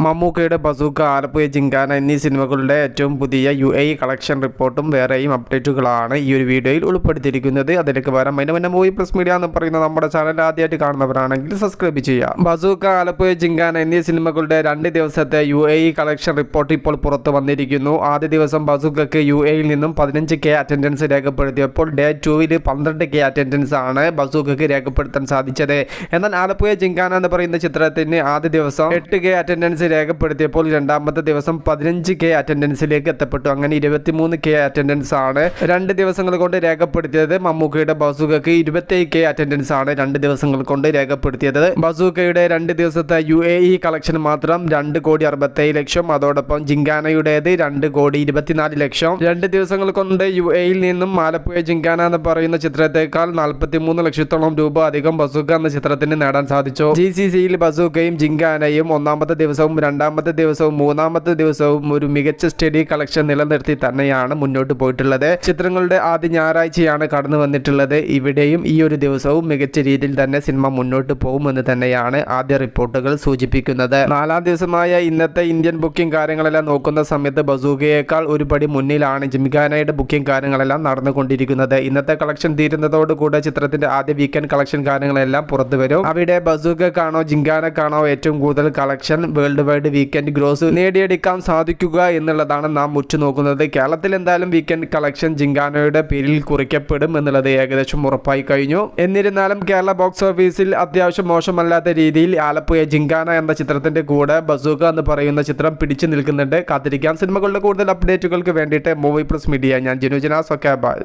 മമ്മൂക്കയുടെ ബസൂക്ക, ആലപ്പുഴ ജിങ്കാന എന്നീ സിനിമകളുടെ ഏറ്റവും പുതിയ UAE കളക്ഷൻ റിപ്പോർട്ടും വേറെയും അപ്ഡേറ്റുകളാണ് ഈ ഒരു വീഡിയോയിൽ ഉൾപ്പെടുത്തിയിരിക്കുന്നത്. അതിലേക്ക് വരാം. അതിന് മൂവി പ്ലസ് മീഡിയ എന്ന് പറയുന്ന നമ്മുടെ ചാനൽ ആദ്യമായിട്ട് കാണുന്നവരാണെങ്കിൽ സബ്സ്ക്രൈബ് ചെയ്യുക. ബസൂക്ക, ആലപ്പുഴ ജിങ്കാന എന്നീ സിനിമകളുടെ 2 ദിവസത്തെ UAE കളക്ഷൻ റിപ്പോർട്ട് ഇപ്പോൾ പുറത്തു വന്നിരിക്കുന്നു. ആദ്യ ദിവസം ബസൂക്കയ്ക്ക് UAEയിൽ നിന്നും 15K അറ്റൻഡൻസ് രേഖപ്പെടുത്തിയപ്പോൾ ഡേ 2-ൽ 12K അറ്റൻഡൻസ് ആണ് ബസൂക്കയ്ക്ക് രേഖപ്പെടുത്താൻ സാധിച്ചത്. എന്നാൽ ആലപ്പുഴ ജിങ്കാന എന്ന് പറയുന്ന ചിത്രത്തിന് ആദ്യ ദിവസം 8K അറ്റൻഡൻസ് രേഖപ്പെടുത്തിയപ്പോൾ രണ്ടാമത്തെ ദിവസം 15K അറ്റൻഡൻസിലേക്ക് എത്തപ്പെട്ടു. അങ്ങനെ 23K അറ്റൻഡൻസ് ആണ് 2 ദിവസങ്ങൾ കൊണ്ട് രേഖപ്പെടുത്തിയത്. മമ്മൂക്കയുടെ ബസൂക്കയ്ക്ക് 27K അറ്റൻഡൻസ് ആണ് 2 ദിവസങ്ങൾ കൊണ്ട് രേഖപ്പെടുത്തിയത്. ബസൂക്കയുടെ 2 ദിവസത്തെ UAE കളക്ഷൻ മാത്രം 2,67,00,000. അതോടൊപ്പം ജിങ്കാനയുടേത് 2,24,00,000. 2 ദിവസങ്ങൾ കൊണ്ട് UAEയിൽ നിന്നും ആലപ്പുഴ ജിങ്കാന എന്ന് പറയുന്ന ചിത്രത്തേക്കാൾ 43 ലക്ഷത്തോളം രൂപ അധികം ബസൂക്ക എന്ന ചിത്രത്തിന് നേടാൻ സാധിച്ചു. GCCയിൽ ബസൂക്കയും ജിങ്കാനയും ഒന്നാമത്തെ ദിവസവും രണ്ടാമത്തെ ദിവസവും മൂന്നാമത്തെ ദിവസവും ഒരു മികച്ച സ്റ്റഡി കളക്ഷൻ നിലനിർത്തി തന്നെയാണ് മുന്നോട്ട് പോയിട്ടുള്ളത്. ചിത്രങ്ങളുടെ ആദ്യ ഞായറാഴ്ചയാണ് കടന്നു വന്നിട്ടുള്ളത്. ഇവിടെയും ഈ ഒരു ദിവസവും മികച്ച രീതിയിൽ തന്നെ സിനിമ മുന്നോട്ട് പോകുമെന്ന് തന്നെയാണ് ആദ്യ റിപ്പോർട്ടുകൾ സൂചിപ്പിക്കുന്നത്. 4ാം ദിവസമായ ഇന്നത്തെ ഇന്ത്യൻ ബുക്കിംഗ് കാര്യങ്ങളെല്ലാം നോക്കുന്ന സമയത്ത് ബസൂക്കയേക്കാൾ ഒരു പടി മുന്നിലാണ് ജിങ്കാനയുടെ ബുക്കിംഗ് കാര്യങ്ങളെല്ലാം നടന്നുകൊണ്ടിരിക്കുന്നത്. ഇന്നത്തെ കളക്ഷൻ തീരുന്നതോടുകൂടെ ചിത്രത്തിന്റെ ആദ്യ വീക്കെൻഡ് കളക്ഷൻ കാര്യങ്ങളെല്ലാം പുറത്തു വരും. അവിടെ ബസൂക്കക്കാണോ ജിങ്കാനക്കാണോ ഏറ്റവും കൂടുതൽ collection world wide weekend gross നേടിയെടുക്കാൻ സാധിക്കുക എന്നുള്ളതാണ് നാം ഉറ്റുനോക്കുന്നത്. കേരളത്തിൽ എന്തായാലും വീക്കെൻഡ് കളക്ഷൻ ജിങ്കാനയുടെ പേരിൽ കുറിക്കപ്പെടും എന്നുള്ളത് ഏകദേശം ഉറപ്പായി കഴിഞ്ഞു. എന്നിരുന്നാലും കേരള ബോക്സ് ഓഫീസിൽ അത്യാവശ്യം മോശമല്ലാത്ത രീതിയിൽ ആലപ്പുഴ ജിങ്കാന എന്ന ചിത്രത്തിന്റെ കൂടെ ബസൂക്ക എന്ന് പറയുന്ന ചിത്രം പിടിച്ചു നിൽക്കുന്നുണ്ട്. കാത്തിരിക്കാം. സിനിമകളുടെ കൂടുതൽ അപ്ഡേറ്റുകൾക്ക് വേണ്ടിയിട്ട് മൂവി പ്ലസ് മീഡിയ. ഞാൻ ജിനുജനാസ്. Okay, by.